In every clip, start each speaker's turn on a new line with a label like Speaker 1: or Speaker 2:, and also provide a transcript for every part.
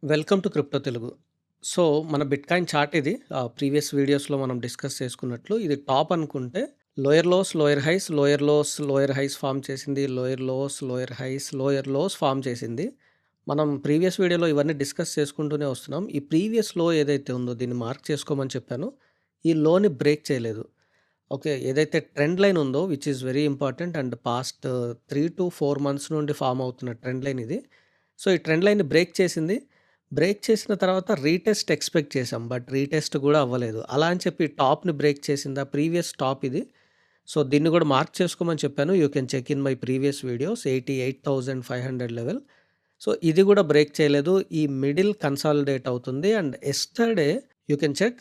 Speaker 1: Welcome to crypto Telugu. So, మన bitcoin chart ఇది. Previous వీడియోస్‌లో మనం డిస్కస్ చేసుకున్నట్లు ఇది టాప్ అనుకుంటే lower lows, lower highs, lower lows, lower highs form చేసింది. Lower lows, lower highs, lower lows form చేసింది. మనం ప్రీవియస్ వీడియోలో ఇవన్నీ డిస్కస్ చేసుకుంటూనే వస్తున్నాం. ఈ ప్రీవియస్ లో ఏదైతే ఉందో దీన్ని మార్క్ చేసుకోమని చెప్పానో, ఈ లోని బ్రేక్ చేయలేదు. ఓకే. ఏదైతే ట్రెండ్ లైన్ ఉందో which is very important and past 3-4 months నుండి ఫార్మ్ అవుతున్న ట్రెండ్ లైన్ ఇది. సో, ఈ ట్రెండ్ లైన్‌ని బ్రేక్ చేసింది. బ్రేక్ చేసిన తర్వాత రీటెస్ట్ ఎక్స్‌పెక్ట్ చేసాం. బట్ రీటెస్ట్ గూడా అవ్వలేదు. అలా అని చెప్పి టాప్‌ని బ్రేక్ చేసిందా? ప్రీవియస్ టాప్ ఇది. సో, దీన్ని గూడా మార్క్ చేసుకోమని చెప్పాను. You can check in my previous videos 88,500 level. So, ఇది గూడా బ్రేక్ చేయలేదు. ఈ మిడిల్ కన్సాలిడేట్ అవుతుంది. And yesterday you can check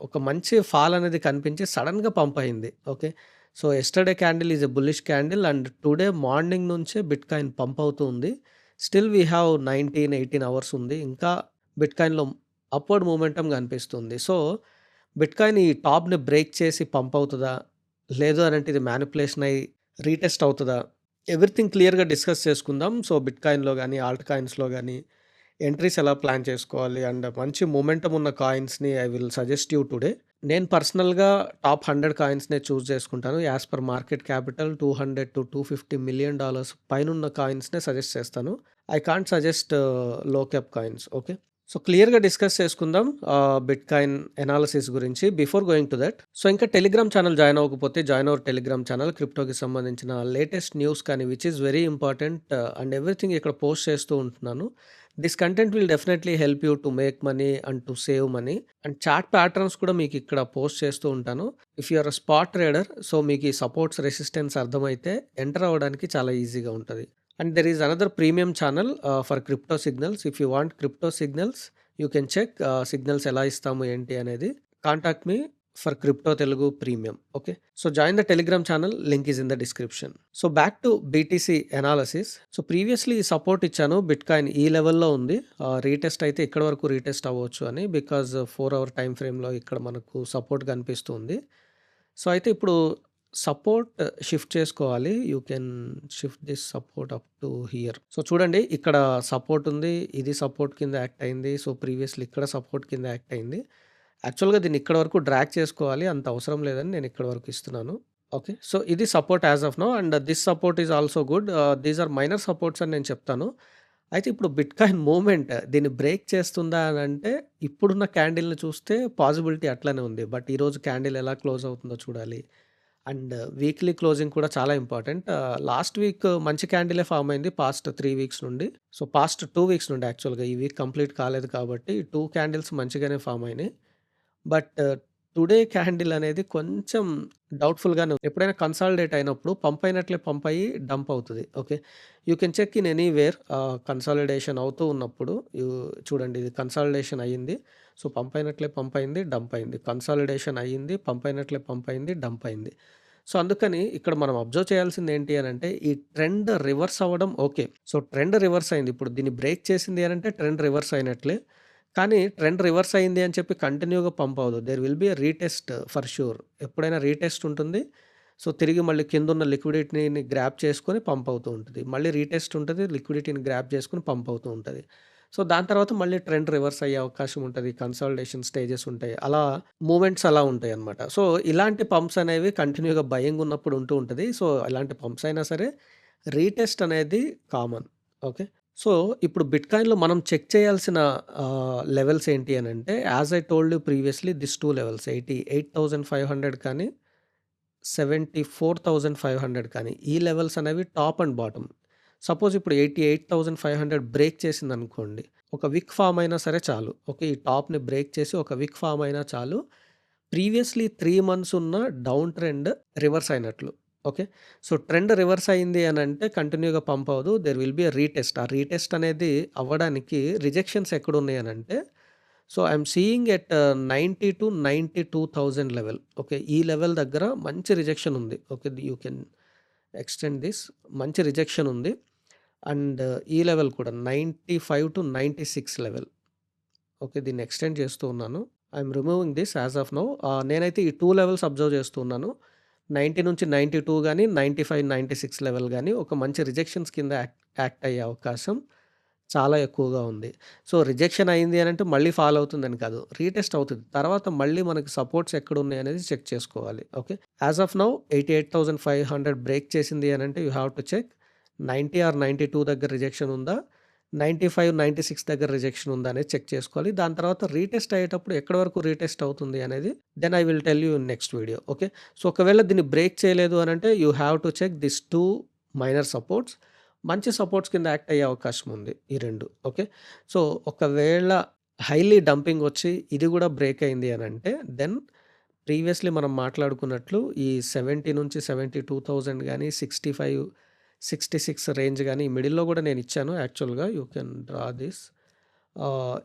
Speaker 1: ఒక మంచి ఫాల్ అనేది కనిపించి సడెన్‌గా పంప్ అయింది. Okay. So, yesterday candle is a bullish candle and today morning నుంచే బిట్‌కాయిన్ పంప్ అవుతూ ఉంది. స్టిల్ వి హావ్ 19, 18 అవర్స్ ఉంది. ఇంకా బిట్‌కాయిన్‌లో అప్‌వర్డ్ మొమెంటమ్ కనిపిస్తుంది. సో, బిట్‌కాయిన్ ఈ టాప్‌ని బ్రేక్ చేసి పంప్ అవుతదా? లేదు అనంటే ఇది మ్యానిప్యులేషన్ అయ్యి రీటెస్ట్ అవుతదా? ఎవ్రీథింగ్ క్లియర్‌గా డిస్కస్ చేసుకుందాం. సో, బిట్‌కాయిన్‌లో గాని, ఆల్ట్ కాయిన్స్‌లో గాని ఎంట్రీస్ ఎలా ప్లాన్ చేసుకోవాలి అండ్ మంచి మొమెంటమ్ ఉన్న కాయిన్స్‌ని I will suggest you today. నేను పర్సనల్‌గా టాప్ 100 కాయిన్స్‌నే చూజ్ చేసుకుంటాను. As per market capital $200-250 million dollars పైనున్న కాయిన్స్‌నే సజెస్ట్ చేస్తాను. I can't suggest low cap coins. Okay. So, క్లియర్‌గా డిస్కస్ చేసుకుందాం బిట్‌కాయిన్ ఎనాలిసిస్ గురించి before going to that. So, ఇంకా టెలిగ్రామ్ ఛానల్ జాయిన్ అవ్వకపోతే జాయిన్ అవర్ టెలిగ్రామ్ ఛానల్. క్రిప్టోకి సంబంధించిన లేటెస్ట్ న్యూస్ కానీ which is very important and everything ఇక్కడ post చేస్తూ ఉంటున్నాను. This content will definitely help you to make money and to save money. And chart patterns కూడా మీకు ఇక్కడ పోస్ట్ చేస్తూ ఉంటాను. If you are a spot trader so మీకు ఈ సపోర్ట్స్ రెసిస్టెన్స్ అర్థమైతే ఎంటర్ అవ్వడానికి చాలా ఈజీగా ఉంటుంది. And there is another premium channel for crypto signals. If you want crypto signals you can check signals ఎలా ఇస్తాము ఏంటి అనేది. Contact me for crypto Telugu premium. Okay. So join the Telegram channel, link is in the description. So back to BTC analysis. So previously support ఇచ్చాను. Bitcoin ఈ లెవెల్‌లో ఉంది. Retest అయితే ఇక్కడ వరకు రీటెస్ట్ అవ్వచ్చు అని. బికాజ్ 4 అవర్ టైమ్ ఫ్రేమ్‌లో ఇక్కడ మనకు సపోర్ట్ కనిపిస్తుంది. సో అయితే ఇప్పుడు సపోర్ట్ షిఫ్ట్ చేసుకోవాలి. You can shift this support up to hear. So చూడండి ఇక్కడ సపోర్ట్ ఉంది. ఇది సపోర్ట్ కింద యాక్ట్ అయింది. సో ప్రీవియస్‌లీ ఇక్కడ సపోర్ట్ కింద యాక్ట్ అయింది. యాక్చువల్‌గా దీన్ని ఇక్కడ వరకు డ్రాగ్ చేసుకోవాలి. అంత అవసరం లేదని నేను ఇక్కడ వరకు ఇస్తున్నాను. ఓకే. సో ఇది support as of now and this support is also good. These are minor supports అని నేను చెప్తాను. అయితే ఇప్పుడు బిట్‌కాయిన్ మూవ్‌మెంట్ దీన్ని బ్రేక్ చేస్తుందా అనంటే ఇప్పుడున్న క్యాండిల్‌ని చూస్తే పాజిబిలిటీ అట్లనే ఉంది. బట్ ఈరోజు క్యాండిల్ ఎలా క్లోజ్ అవుతుందో చూడాలి. అండ్ వీక్లీ క్లోజింగ్ కూడా చాలా ఇంపార్టెంట్. లాస్ట్ వీక్ మంచి క్యాండిలే ఫార్మ్ అయింది పాస్ట్ 3 వీక్స్ నుండి. సో పాస్ట్ 2 వీక్స్ నుండి యాక్చువల్‌గా ఈ వీక్ కంప్లీట్ కాలేదు కాబట్టి 2 క్యాండిల్స్ మంచిగానే ఫార్మ్ అయినాయి. బట్ టుడే క్యాండిల్ అనేది కొంచెం డౌట్‌ఫుల్‌గానే ఉంది. ఎప్పుడైనా కన్సాలిడేట్ అయినప్పుడు పంప్ అయినట్లే పంప్ అయ్యి డంప్ అవుతది. Okay. You can check in anywhere consolidation అవుతూ ఉన్నప్పుడు చూడండి ఇది కన్సాలిడేషన్ అయ్యింది. సో, పంప్ అయినట్లే పంప్ అయింది, డంప్ అయింది. కన్సాలిడేషన్ అయ్యింది, పంప్ అయినట్లే పంప్ అయింది, డంప్ అయింది. సో, అందుకని ఇక్కడ మనం అబ్జర్వ్ చేయాల్సింది ఏంటి అనంటే ఈ ట్రెండ్ రివర్స్ అవ్వడం ఓకే. సో, ట్రెండ్ రివర్స్ అయింది. ఇప్పుడు దీన్ని బ్రేక్ చేసింది అనంటే ట్రెండ్ రివర్స్ అయినట్లే. కానీ ట్రెండ్ రివర్స్ అయింది అని చెప్పి కంటిన్యూగా పంప్ అవ్వదు. There will be a retest for sure. ఎప్పుడైనా రీటెస్ట్ ఉంటుంది. సో, తిరిగి మళ్ళీ కిందున్న లిక్విడిటీని గ్రాబ్ చేసుకొని పంప్ అవుతూ ఉంటది. మళ్ళీ రీటెస్ట్ ఉంటది. లిక్విడిటీని గ్రాబ్ చేసుకొని పంప్ అవుతూ ఉంటది. సో, దాని తర్వాత మళ్ళీ ట్రెండ్ రివర్స్ అయ్యే అవకాశం ఉంటది. కన్సాలిడేషన్ స్టేజెస్ ఉంటాయి. అలా మూవ్‌మెంట్స్ అలా ఉంటాయన్నమాట. సో, ఇలాంటి పంప్స్ అనేవి కంటిన్యూగా బయింగ్ ఉన్నప్పుడు ఉంటూ ఉంటది. సో, ఇలాంటి పంప్స్ అయినా సరే రీటెస్ట్ అనేది కామన్. ఓకే. సో, ఇప్పుడు బిట్‌కాయిన్‌లో మనం చెక్ చేయాల్సిన లెవెల్స్ ఏంటి అనంటే, యాస్ ఐ టోల్డ్ యూ ప్రీవియస్‌లీ థిస్ 2 లెవెల్స్ 88,500 కానీ, 74,500 కానీ, ఈ లెవెల్స్ అనేవి టాప్ అండ్ బాటమ్. సపోజ్ ఇప్పుడు 88,500 బ్రేక్ చేసిందనుకోండి. ఒక విక్ ఫార్మ్ అయినా సరే చాలు. ఓకే. ఈ టాప్‌ని బ్రేక్ చేసి ఒక విక్ ఫార్మ్ అయినా చాలు. ప్రీవియస్‌లీ 3 మంత్స్ ఉన్న డౌన్ ట్రెండ్ రివర్స్ అయినట్లు. ఓకే. సో, ట్రెండ్ రివర్స్ అయింది అనంటే కంటిన్యూగా పంప్ అవ్వదు. There will be a retest. ఆ రీటెస్ట్ అనేది అవ్వడానికి రిజెక్షన్స్ ఎక్కడున్నాయి అనంటే, so, I'm seeing at 90,000-92,000 level. Okay. ఈ లెవెల్ దగ్గర మంచి రిజెక్షన్ ఉంది. Okay. You can extend this. మంచి రిజెక్షన్ ఉంది. అండ్ ఈ లెవెల్ కూడా 95-96 లెవెల్. ఓకే. దీన్ని ఎక్స్‌టెండ్ చేస్తూ ఉన్నాను. I'm removing this as of now. నేనైతే ఈ 2 లెవెల్స్ అబ్జర్వ్ చేస్తూ ఉన్నాను. 90-92 గాని, 95-96 లెవెల్ గాని ఒక మంచి రిజెక్షన్స్ కింద యాక్ట్ అయ్యే అవకాశం చాలా ఎక్కువగా ఉంది. సో, రిజెక్షన్ అయింది అనంటే మళ్ళీ ఫాల్ అవుతుందని కాదు. రీటెస్ట్ అవుతది. తర్వాత మళ్ళీ మనకి సపోర్ట్స్ ఎక్కడున్నాయనేది చెక్ చేసుకోవాలి. Okay. As of now 88,500 break చేసింది అనంటే you have to check 90 or 92 దగ్గర రిజెక్షన్ ఉందా? 95, 96 దగ్గర రిజెక్షన్ ఉందా అనేది చెక్ చేసుకోవాలి. దాని తర్వాత రీటెస్ట్ అయ్యేటప్పుడు ఎక్కడి వరకు రీటెస్ట్ అవుతుంది అనేది then I will tell you in next video. Okay. So, ఒకవేళ దీన్ని బ్రేక్ చేయలేదు అనంటే you have to check this 2 minor supports. మంచి సపోర్ట్స్ కింద యాక్ట్ అయ్యే అవకాశం ఉంది ఈ 2. ఓకే. సో, ఒకవేళ హైలీ డంపింగ్ వచ్చి ఇది గూడా బ్రేక్ అయింది అనంటే దెన్ ప్రీవియస్‌లీ మనం మాట్లాడుకున్నట్లు ఈ 70 నుంచి 72,000 గాని, 65, 66 రేంజ్ గాని ఈ మిడిల్‌లో గూడా నేనిచ్చాను యాక్చువల్‌గా. You can draw this.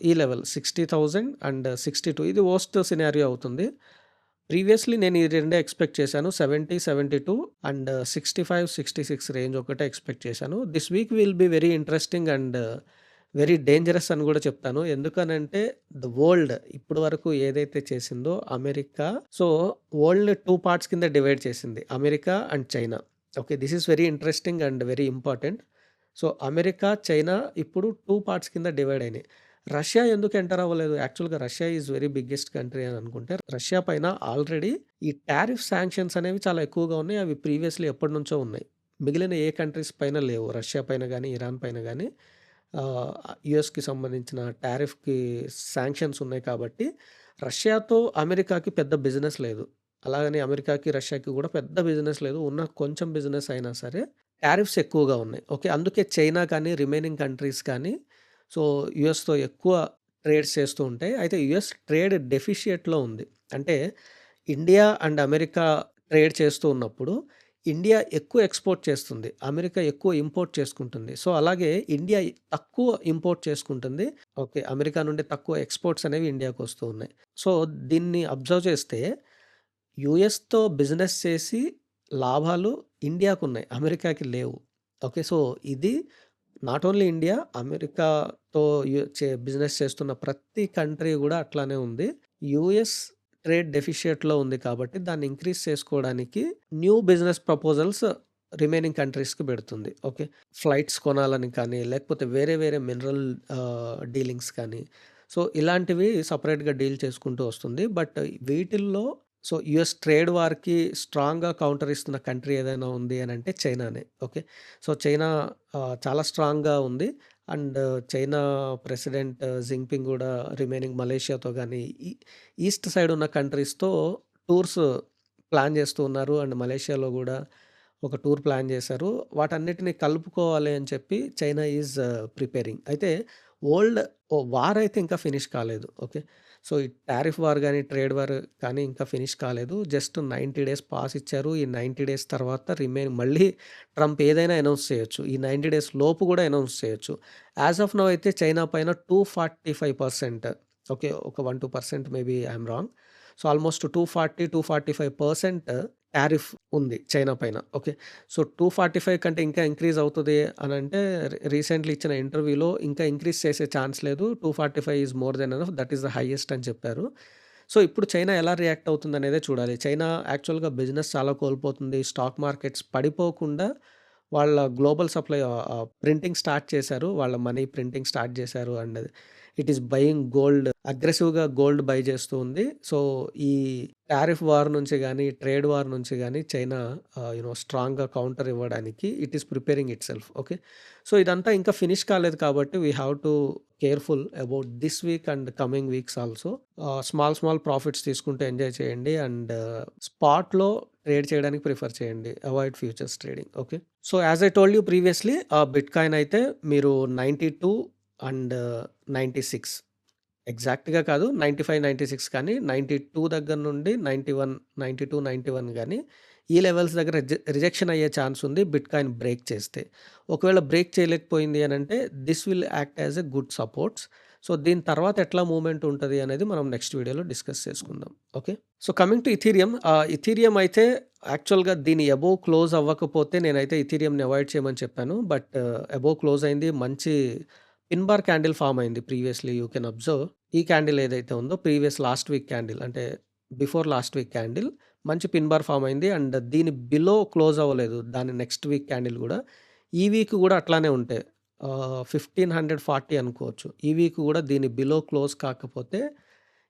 Speaker 1: ఈ లెవెల్ 60,000 అండ్ 62 ఇది వరస్ట్ సినారియో అవుతుంది. ప్రీవియస్‌లీ నేను ఈ రెండే ఎక్స్‌పెక్ట్ చేశాను. 70, 72 అండ్ 65, 66 రేంజ్ ఒకటే ఎక్స్‌పెక్ట్ చేశాను. This week will be very interesting and very dangerous అని గూడా చెప్తాను. ఎందుకనంటే ద వరల్డ్ ఇప్పటి వరకు ఏదైతే చేసిందో అమెరికా సో, వరల్డ్ 2 పార్ట్స్ కింద డివైడ్ చేసింది. America and China. Okay. This is very interesting and very important. So, America, China ఇప్పుడు 2 పార్ట్స్ కింద డివైడ్ అయినాయి. రష్యా ఎందుకు ఎంటర్ అవ్వలేదు? యాక్చువల్‌గా Russia is very biggest country అని అనుకుంటే, రష్యా పైన ఆల్రెడీ ఈ టారిఫ్ సాంక్షన్స్ అనేవి చాలా ఎక్కువగా ఉన్నాయి. అవి ప్రీవియస్‌లీ ఎప్పటినుంచో ఉన్నాయి. మిగిలిన ఏ కంట్రీస్ పైన లేవు. రష్యా పైన గానీ, ఇరాన్ పైన గానీ యూఎస్‌కి సంబంధించిన టారిఫ్‌కి సాంక్షన్స్ ఉన్నాయి కాబట్టి, రష్యాతో అమెరికాకి పెద్ద బిజినెస్ లేదు. అలాగని అమెరికాకి, రష్యాకి కూడా పెద్ద బిజినెస్ లేదు. ఉన్న కొంచెం బిజినెస్ అయినా సరే టారిఫ్స్ ఎక్కువగా ఉన్నాయి. ఓకే. అందుకే చైనా కానీ, రిమైనింగ్ కంట్రీస్ కానీ సో, యూఎస్‌తో ఎక్కువ ట్రేడ్స్ చేస్తూ ఉంటాయి. అయితే యూఎస్ ట్రేడ్ డెఫిషియట్‌లో ఉంది. అంటే ఇండియా అండ్ అమెరికా ట్రేడ్ చేస్తూ ఉన్నప్పుడు ఇండియా ఎక్కువ ఎక్స్‌పోర్ట్ చేస్తుంది. అమెరికా ఎక్కువ ఇంపోర్ట్ చేసుకుంటుంది. సో, అలాగే ఇండియా తక్కువ ఇంపోర్ట్ చేసుకుంటుంది. ఓకే. అమెరికా నుండి తక్కువ ఎక్స్‌పోర్ట్స్ అనేవి ఇండియాకొస్తూ ఉన్నాయి. సో, దీన్ని అబ్జర్వ్ చేస్తే యూఎస్‌తో బిజినెస్ చేసి లాభాలు ఇండియాకున్నాయి. అమెరికాకి లేవు. ఓకే. సో, ఇది నాట్ ఓన్లీ ఇండియా, అమెరికాతో బిజినెస్ చేస్తున్న ప్రతి కంట్రీ గూడా అట్లానే ఉంది. యూఎస్ ట్రేడ్ డెఫిషియట్‌లో ఉంది కాబట్టి దాన్ని ఇంక్రీజ్ చేసుకోవడానికి న్యూ బిజినెస్ ప్రపోజల్స్ రిమైనింగ్ కంట్రీస్‌కి పెడుతుంది. ఓకే. ఫ్లైట్స్ కొనాలని కానీ, లేకపోతే వేరే వేరే మినరల్ డీలింగ్స్ కానీ, సో, ఇలాంటివి సెపరేట్‌గా డీల్ చేసుకుంటూ వస్తుంది. బట్ వీటిల్లో సో, యూఎస్ ట్రేడ్ వార్‌కి స్ట్రాంగ్‌గా కౌంటర్ ఇస్తున్న కంట్రీ ఏదైనా ఉంది అనంటే చైనానే. ఓకే. సో, చైనా చాలా స్ట్రాంగ్‌గా ఉంది. అండ్ చైనా ప్రెసిడెంట్ జింగ్‌పింగ్ గూడా రిమైనింగ్ మలేషియాతో గానీ, ఈస్ట్ సైడ్ ఉన్న కంట్రీస్‌తో టూర్స్ ప్లాన్ చేస్తూ ఉన్నారు. అండ్ మలేషియాలో గూడా ఒక టూర్ ప్లాన్ చేశారు. వాటన్నిటిని కలుపుకోవాలి అని చెప్పి చైనా ఈజ్ ప్రిపేరింగ్. అయితే వరల్డ్ వార్ అయితే ఇంకా ఫినిష్ కాలేదు. ఓకే. సో, ఈ టారిఫ్ వార్ గానీ, ట్రేడ్ వార్ కానీ ఇంకా ఫినిష్ కాలేదు. జస్ట్ 90 డేస్ పాస్ ఇచ్చారు. ఈ 90 డేస్ తర్వాత మళ్ళీ ట్రంప్ ఏదైనా అనౌన్స్ చేయొచ్చు. ఈ 90 డేస్ లోపు గూడా అనౌన్స్ చేయొచ్చు. యాస్ ఆఫ్ నౌ అయితే చైనా పైన 245% ఓకే. ఒక 1, 2% maybe I am wrong. So, almost 240, 245% tariff ఉంది చైనా పైన. ఓకే. సో, 245 కంటే ఇంకా ఇంక్రీజ్ అవుతది అనంటే రీసెంట్‌లీ ఇచ్చిన ఇంటర్వ్యూలో ఇంకా ఇంక్రీజ్ చేసే ఛాన్స్ లేదు. 245 is more than enough. That is the highest అని చెప్పారు. సో, ఇప్పుడు చైనా ఎలా రియాక్ట్ అవుతుందనేదే చూడాలి. చైనా యాక్చువల్‌గా బిజినెస్ చాలా కోల్పోతుంది. స్టాక్ మార్కెట్స్ పడిపోకుండా వాళ్ళ గ్లోబల్ సప్లై ప్రింటింగ్ స్టార్ట్ చేశారు. వాళ్ళ మనీ ప్రింటింగ్ స్టార్ట్ చేశారు. And it is buying gold అగ్రెసివ్‌గా గోల్డ్ బై చేస్తూ ఉంది. సో, ఈ టారిఫ్ వార్ నుంచి గానీ, ట్రేడ్ వార్ నుంచి గానీ చైనా స్ట్రాంగ్‌గా కౌంటర్ ఇవ్వడానికి it is preparing itself. Okay. So, ఇదంతా ఇంకా ఫినిష్ కాలేదు కాబట్టి we have to careful about this week and coming weeks also. Small profits తీసుకుంటూ ఎంజాయ్ చేయండి. అండ్ స్పాట్‌లో ట్రేడ్ చేయడానికి ప్రిఫర్ చేయండి. Avoid futures trading. Okay. So, as I told you ప్రీవియస్‌లీ బిట్‌కాయిన్ అయితే మీరు 92 అండ్ 96 ఎగ్జాక్ట్‌గా కాదు. 95, 96 కానీ 92 దగ్గర నుండి 91, 92, 91 గానీ ఈ లెవెల్స్ దగ్గర రిజెక్షన్ అయ్యే ఛాన్స్ ఉంది బిట్‌కాయిన్ బ్రేక్ చేస్తే. ఒకవేళ బ్రేక్ చేయలేకపోయింది అనంటే this will act as a good supports. So, దీని తర్వాత ఎట్లా మూవ్‌మెంట్ ఉంటది అనేది మనం నెక్స్ట్ వీడియోలో డిస్కస్ చేసుకుందాం. Okay. So, coming to Ethereum. Ethereum అయితే యాక్చువల్‌గా దీని అబోవ్ క్లోజ్ అవ్వకపోతే నేనైతే ఇథీరియంని అవాయిడ్ చేయమని చెప్పాను. బట్ అబోవ్ క్లోజ్ అయింది. మంచి పిన్ బార్ క్యాండిల్ ఫార్మ్ అయింది ప్రీవియస్‌లీ యూ కెన్ అబ్జర్వ్. ఈ క్యాండిల్ ఏదైతే ఉందో లాస్ట్ వీక్ క్యాండిల్ అంటే బిఫోర్ లాస్ట్ వీక్ క్యాండిల్ మంచి పిన్ బార్ ఫార్మ్ అయింది. అండ్ దీని బిలో క్లోజ్ అవ్వలేదు. దాని నెక్స్ట్ వీక్ క్యాండిల్ గూడా. ఈ వీక్ గూడా అట్లానే ఉంటే 1540 అనుకోవచ్చు. ఈ వీక్ గూడా దీని బిలో క్లోజ్ కాకపోతే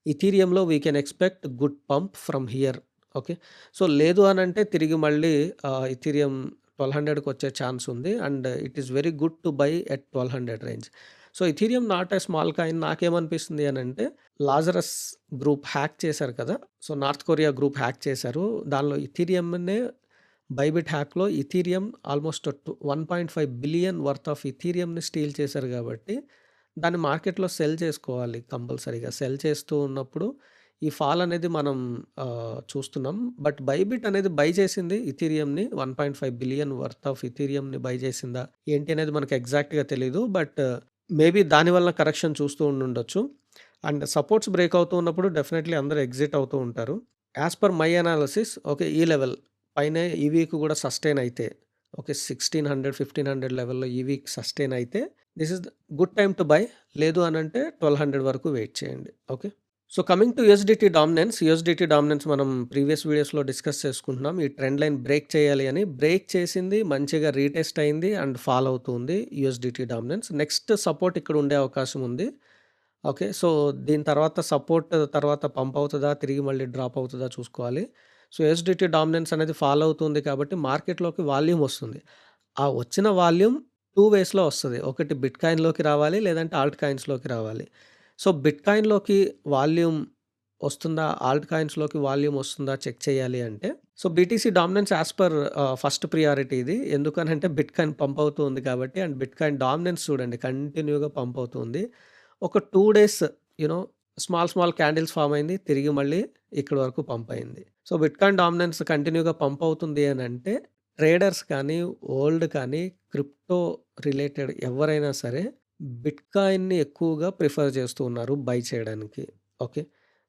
Speaker 1: ఇథీరియంలో we can expect good pump from here. Okay. So, లేదు అనంటే తిరిగి మళ్ళీ ఇథీరియం 1200కి వచ్చే ఛాన్స్ ఉంది. And it is very good to buy at 1200 range. So, Ethereum not a small coin. నాకేమనిపిస్తుంది అనంటే లాజరస్ గ్రూప్ హ్యాక్ చేశారు కదా! So, North Korea group hack చేశారు. దానిలో ఇథీరియంనే బైబిట్ హ్యాక్‌లో Ethereum almost 1.5 billion worth of ఇథీరియంని స్టీల్ చేశారు గాబట్టి, దాన్ని మార్కెట్‌లో సెల్ చేసుకోవాలి కంపల్సరీగా. సెల్ చేస్తూ ఉన్నప్పుడు ఈ ఫాల్ అనేది మనం చూస్తున్నాం. బట్ బైబిట్ అనేది బై చేసింది ఇథీరియంని 1.5 బిలియన్ వర్త్ ఆఫ్ ఇథీరియంని బై చేసిందా? ఏంటి అనేది మనకు ఎగ్జాక్ట్‌గా తెలీదు. బట్ మేబీ దాని వలన కరెక్షన్ చూస్తూ ఉండుండొచ్చు. అండ్ సపోర్ట్స్ బ్రేక్ అవుతూ ఉన్నప్పుడు డెఫినెట్‌లీ అందరూ ఎగ్జిట్ అవుతూ ఉంటారు. As per my analysis okay. ఈ లెవెల్ పైనే ఈ వీక్ గూడా సస్టైన్ అయితే ఓకే. 1600, 1500 లెవెల్‌లో ఈ వీక్ సస్టైన్ అయితే this is the good time to buy. లేదు అనంటే 1200 వరకు వెయిట్ చేయండి. Okay. So, coming to USDT dominance మనం ప్రీవియస్ వీడియోస్‌లో డిస్కస్ చేసుకుంటున్నాం. ఈ ట్రెండ్ లైన్ బ్రేక్ చేయాలి అని. బ్రేక్ చేసింది. మంచిగా రీటెస్ట్ అయింది అండ్ ఫాల్ అవుతుంది యూఎస్‌డిటీ డామినెన్స్. నెక్స్ట్ సపోర్ట్ ఇక్కడ ఉండే అవకాశం ఉంది. ఓకే. సో, దీని తర్వాత సపోర్ట్ తర్వాత పంప్ అవుతదా? తిరిగి మళ్ళీ డ్రాప్ అవుతదా చూసుకోవాలి. సో, యూఎస్‌డిటీ డామినెన్స్ అనేది ఫాలో అవుతుంది కాబట్టి మార్కెట్‌లోకి వాల్యూమ్ వస్తుంది. ఆ వచ్చిన వాల్యూమ్ 2 వేస్‌లో వస్తది. ఒకటి బిట్‌కాయిన్‌లోకి రావాలి. లేదంటే ఆల్ట్ కాయిన్స్‌లోకి రావాలి. సో, బిట్‌కాయిన్‌లోకి వాల్యూమ్ వస్తుందా? ఆల్ట్ కాయిన్స్‌లోకి వాల్యూమ్ వస్తుందా? చెక్ చేయాలి అంటే so, BTC dominance as per first priority ఇది. ఎందుకనంటే బిట్‌కాయిన్ పంప్ అవుతూ ఉంది కాబట్టి అండ్ బిట్‌కాయిన్ డామినెన్స్ చూడండి కంటిన్యూగా పంప్ అవుతుంది. ఒక 2 డేస్ స్మాల్ క్యాండిల్స్ ఫార్మ్ అయింది. తిరిగి మళ్ళీ ఇక్కడి వరకు పంప్ అయింది. సో, బిట్‌కాయిన్ డామినెన్స్ కంటిన్యూగా పంప్ అవుతుంది అనంటే ట్రేడర్స్ కానీ, ఓల్డ్ కానీ, క్రిప్టో రిలేటెడ్ ఎవరైనా సరే బిట్‌కాయిన్‌ని ఎక్కువగా ప్రిఫర్ చేస్తూ ఉన్నారు బై చేయడానికి. Okay.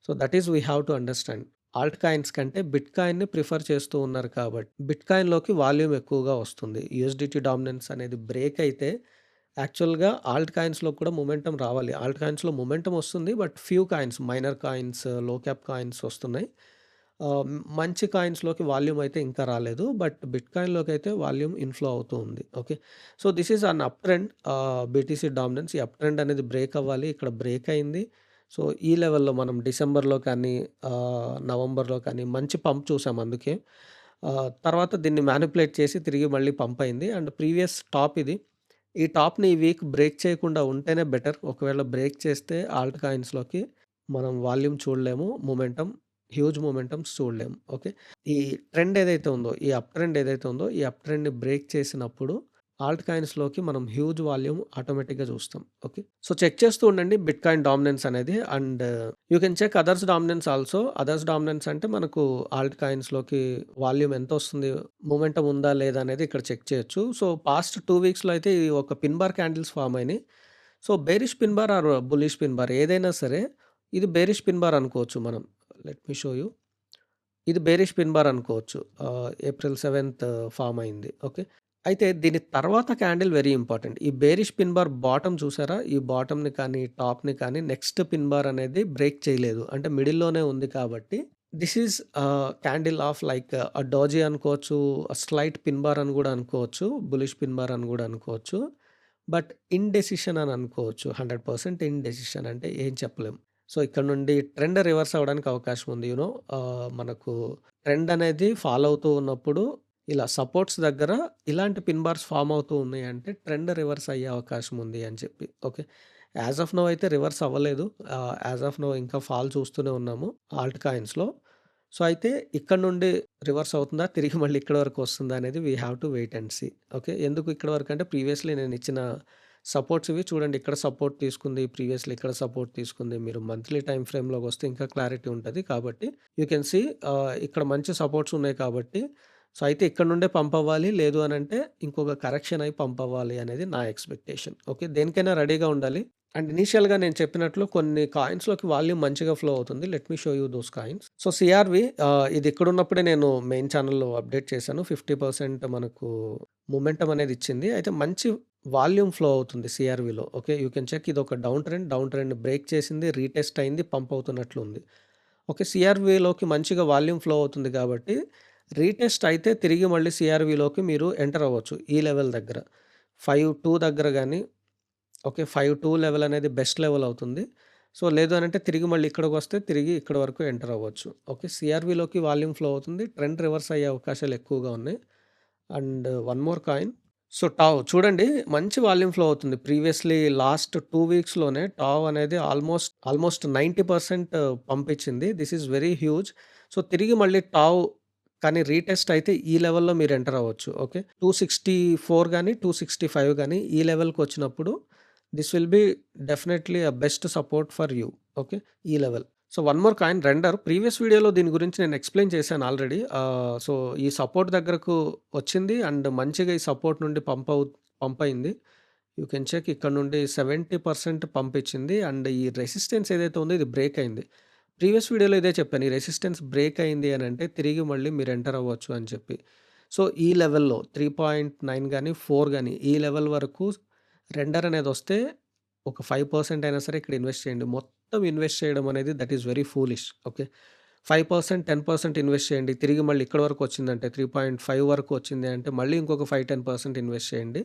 Speaker 1: So, that is we have to understand. Alt coins కంటే బిట్‌కాయిన్‌ని ప్రిఫర్ చేస్తూ ఉన్నారు కాబట్టి బిట్‌కాయిన్‌లోకి వాల్యూమ్ ఎక్కువగా వస్తుంది. యూఎస్‌డిటీ డామినెన్స్ అనేది బ్రేక్ అయితే యాక్చువల్‌గా ఆల్ట్ కాయిన్స్‌లో కూడా మొమెంటమ్ రావాలి. ఆల్ట్ కాయిన్స్‌లో మొమెంటమ్ వస్తుంది. But few coins, minor coins, low cap coins వస్తున్నాయి. మంచి కాయిన్స్‌లోకి వాల్యూమ్ అయితే ఇంకా రాలేదు. బట్ బిట్‌కాయిన్‌లోకి అయితే వాల్యూమ్ ఇన్‌ఫ్లో అవుతూ ఉంది. Okay. So, this is an up trend BTC dominance. ఈ అప్ ట్రెండ్ అనేది బ్రేక్ అవ్వాలి. ఇక్కడ బ్రేక్ అయింది. సో, ఈ లెవెల్‌లో మనం డిసెంబర్‌లో కానీ, నవంబర్‌లో కానీ మంచి పంప్ చూసాం అందుకే. తర్వాత దీన్ని మ్యానిపులేట్ చేసి తిరిగి మళ్ళీ పంప్ అయింది. అండ్ ప్రీవియస్ టాప్ ఇది. ఈ టాప్‌ని ఈ వీక్ బ్రేక్ చేయకుండా ఉంటేనే బెటర్. ఒకవేళ బ్రేక్ చేస్తే ఆల్ట్ కాయిన్స్‌లోకి మనం వాల్యూమ్ చూడలేము. హ్యూజ్ మొమెంటమ్స్ చూడలేము. ఓకే. ఈ ట్రెండ్ ఏదైతే ఉందో, ఈ అప్ ట్రెండ్ ఏదైతే ఉందో, ఈ అప్ ట్రెండ్‌ని బ్రేక్ చేసినప్పుడు ఆల్ట్ కాయిన్స్‌లోకి మనం హ్యూజ్ వాల్యూమ్ ఆటోమేటిక్‌గా చూస్తాం. ఓకే. సో, చెక్ చేస్తూ ఉండండి బిట్‌కాయిన్ డామినెన్స్ అనేది. And you can check others dominance also. Others dominance అంటే మనకు ఆల్ట్ కాయిన్స్‌లోకి వాల్యూమ్ ఎంతొస్తుంది, మొమెంటమ్ ఉందా లేదా అనేది ఇక్కడ చెక్ చేయొచ్చు. సో, పాస్ట్ 2 వీక్స్‌లో అయితే ఈ ఒక పిన్ బార్ క్యాండిల్స్ ఫార్మ్ అయినాయి. So, bearish pin bar or bullish pin bar ఏదైనా సరే ఇది బేరిష్ పిన్ బార్ అనుకోవచ్చు మనం. Let me show you. ఇది బేరిష్ పిన్ బార్ అనుకోవచ్చు. ఏప్రిల్ 7థ్ ఫార్మ్ అయింది. ఓకే. అయితే దీని తర్వాత క్యాండిల్ వెరీ ఇంపార్టెంట్. ఈ బేరిష్ పిన్ బార్ బాటమ్ చూసారా? ఈ బాటమ్‌ని కానీ, టాప్‌ని కానీ నెక్స్ట్ పిన్ బార్ అనేది బ్రేక్ చేయలేదు. అంటే మిడిల్‌లోనే ఉంది కాబట్టి this is candle of like doji అనుకోవచ్చు, స్లైట్ పిన్ బార్ అని కూడా అనుకోవచ్చు, బులిష్ పిన్ బార్ అని కూడా అనుకోవచ్చు. బట్ ఇండెసిషన్ అని అనుకోవచ్చు. 100% ఇండెసిషన్ అంటే ఏం చెప్పలేం. సో, ఇక్కడ నుండి ట్రెండ్ రివర్స్ అవ్వడానికి అవకాశం ఉంది. మనకు ట్రెండ్ అనేది ఫాలో అవుతూ ఉన్నప్పుడు ఇలా సపోర్ట్స్ దగ్గర ఇలాంటి పిన్ బార్స్ ఫార్మ్ అవుతూ ఉన్నాయంటే ట్రెండ్ రివర్స్ అయ్యే అవకాశం ఉంది అని చెప్పి. ఓకే. యాస్ ఆఫ్ నౌ అయితే రివర్స్ అవ్వలేదు. యాస్ ఆఫ్ నౌ ఇంకా ఫాల్ చూస్తూనే ఉన్నాము ఆల్ట్ కాయిన్స్‌లో. సో, అయితే ఇక్కడ నుండి రివర్స్ అవుతుందా? తిరిగి మళ్ళీ ఇక్కడి వరకు వస్తుందా? అనేది we have to wait and see. Okay. ఎందుకు ఇక్కడి వరకు అంటే ప్రీవియస్‌లీ నేను ఇచ్చిన సపోర్ట్స్ ఇవి చూడండి. ఇక్కడ సపోర్ట్ తీసుకుంది. ప్రీవియస్‌లీ ఇక్కడ సపోర్ట్ తీసుకుంది. మీరు మంత్లీ టైమ్ ఫ్రేమ్‌లోకి వస్తే ఇంకా క్లారిటీ ఉంటది. కాబట్టి యూ కెన్ సీ ఇక్కడ మంచి సపోర్ట్స్ ఉన్నాయి కాబట్టి సో, అయితే ఇక్కడ నుండే పంప్ అవ్వాలి. లేదు అనంటే ఇంకొక కరెక్షన్ అయి పంప్ అవ్వాలి అనేది నా ఎక్స్‌పెక్టేషన్. ఓకే. దేనికైనా రెడీగా ఉండాలి. అండ్ ఇనీషియల్‌గా నేను చెప్పినట్లు కొన్ని కాయిన్స్‌లోకి వాల్యూమ్ మంచిగా ఫ్లో అవుతుంది. Let me show you those coins. So, CR-V ఇది ఇక్కడున్నప్పుడే నేను మెయిన్ ఛానెల్‌లో అప్డేట్ చేశాను. 50% మనకు మొమెంటమ్ అనేది ఇచ్చింది. అయితే మంచి వాల్యూమ్ ఫ్లో అవుతుంది సిఆర్‌విలో. ఓకే. యూ కెన్ చెక్ ఇదొక డౌన్ ట్రెండ్ బ్రేక్ చేసింది. రీటెస్ట్ అయింది. పంప్ అవుతున్నట్లు ఉంది. ఓకే. సిఆర్‌విలోకి మంచిగా వాల్యూమ్ ఫ్లో అవుతుంది కాబట్టి రీటెస్ట్ అయితే తిరిగి మళ్ళీ సిఆర్‌విలోకి మీరు ఎంటర్ అవ్వచ్చు ఈ లెవెల్ దగ్గర. 5.2 దగ్గర గాని ఓకే. 5.2 లెవెల్ అనేది బెస్ట్ లెవెల్ అవుతుంది. సో, లేదు అనంటే తిరిగి మళ్ళీ ఇక్కడికొస్తే తిరిగి ఇక్కడి వరకు ఎంటర్ అవ్వచ్చు. ఓకే. సీఆర్‌వీలోకి వాల్యూమ్ ఫ్లో అవుతుంది. ట్రెండ్ రివర్స్ అయ్యే అవకాశాలు ఎక్కువగా ఉన్నాయి. And one more coin. So, TAO చూడండి మంచి వాల్యూమ్ ఫ్లో అవుతుంది. ప్రీవియస్‌లీ లాస్ట్ 2 వీక్స్‌లోనే టావ్ అనేది ఆల్మోస్ట్ 90% పంపించింది. This is very huge. So, తిరిగి మళ్ళీ టావ్ కానీ రీటెస్ట్ అయితే ఈ లెవెల్‌లో మీరు ఎంటర్ అవ్వచ్చు. ఓకే. 264 గాని, 265 గాని ఈ లెవెల్‌కొచ్చినప్పుడు this will be definitely a best support for you. Okay. ఈ level. So, one more coin render. Previous వీడియోలో దీని గురించి నేను ఎక్స్‌ప్లెయిన్ చేశాను ఆల్రెడీ. సో, ఈ సపోర్ట్ దగ్గరకు వచ్చింది అండ్ మంచిగా ఈ సపోర్ట్ నుండి పంపయింది. యూ కెన్ చెక్ ఇక్కడ నుండి 70% పంపించింది అండ్ ఈ రెసిస్టెన్స్ ఏదైతే ఉందో ఇది బ్రేక్ అయింది. ప్రీవియస్ వీడియోలో ఇదే చెప్పాను. ఈ రెసిస్టెన్స్ బ్రేక్ అయింది అనంటే తిరిగి మళ్ళీ మీరు ఎంటర్ అవ్వచ్చు అని చెప్పి. సో, ఈ లెవెల్‌లో 3.9 గాని, 4 గాని ఈ లెవెల్ వరకు రెండర్ అనేదొస్తే ఒక 5% అయినా సరే ఇక్కడ ఇన్వెస్ట్ చేయండి. మొత్తం ఇన్వెస్ట్ చేయడం అనేది that is very foolish. Okay. 5%, 10% invest చేయండి. తిరిగి మళ్ళీ ఇక్కడి వరకు వచ్చిందంటే 3.5 వరకు వచ్చింది అంటే మళ్ళీ ఇంకొక 5, 10% ఇన్వెస్ట్ చేయండి.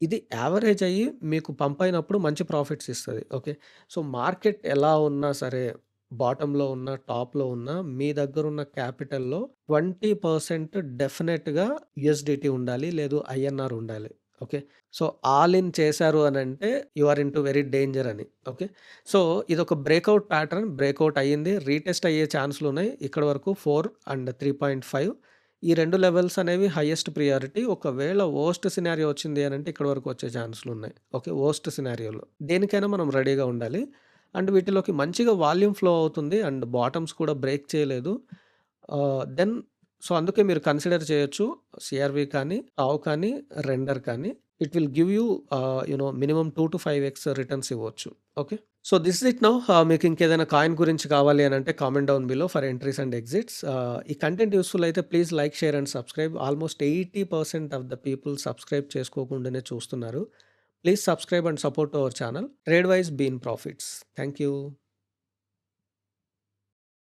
Speaker 1: ఇది యావరేజ్ అయ్యి మీకు పంప్ అయినప్పుడు మంచి ప్రాఫిట్స్ ఇస్తది. ఓకే. సో, మార్కెట్ ఎలా ఉన్నా సరే బాటమ్‌లో ఉన్నా, టాప్‌లో ఉన్నా మీ దగ్గరున్న క్యాపిటల్‌లో 20% డెఫినెట్‌గా యూఎస్‌డిటీ ఉండాలి. లేదు ఐఎన్ఆర్ ఉండాలి. ఓకే. సో, ఆల్ ఇన్ చేశారు అనంటే you are into very danger అని. ఓకే. సో, ఇదొక బ్రేకౌట్ ప్యాటర్న్. బ్రేకౌట్ అయ్యింది. రీటెస్ట్ అయ్యే ఛాన్స్‌లున్నాయి. ఇక్కడి వరకు 4 అండ్ 3.5 ఈ 2 లెవెల్స్ అనేవి హైయెస్ట్ ప్రియారిటీ. ఒకవేళ వరస్ట్ సినారియో వచ్చింది అనంటే ఇక్కడి వరకు వచ్చే ఛాన్స్‌లున్నాయి. ఓకే. వరస్ట్ సినారియోలో. దేనికైనా మనం రెడీగా ఉండాలి. అండ్ వీటిలోకి మంచిగా వాల్యూమ్ ఫ్లో అవుతుంది. అండ్ బాటమ్స్ కూడా బ్రేక్ చేయలేదు. దెన్ సో, అందుకే మీరు కన్సిడర్ చేయొచ్చు. సీఆర్‌వీ కానీ, టావ్ కానీ, రెండర్ కానీ it will give you minimum 2-5x returns ఇవ్వచ్చు. Okay. So, this is it now. మీకు ఇంకేదైనా కాయిన్ గురించి కావాలి అనంటే comment down below for entries and exits. ఈ కంటెంట్ యూజ్‌ఫుల్ అయితే please like, share and subscribe. Almost 80% of the people subscribe చేసుకోకుండానే చూస్తున్నారు. Please subscribe and support our channel. Tradewise be in profits. Thank you.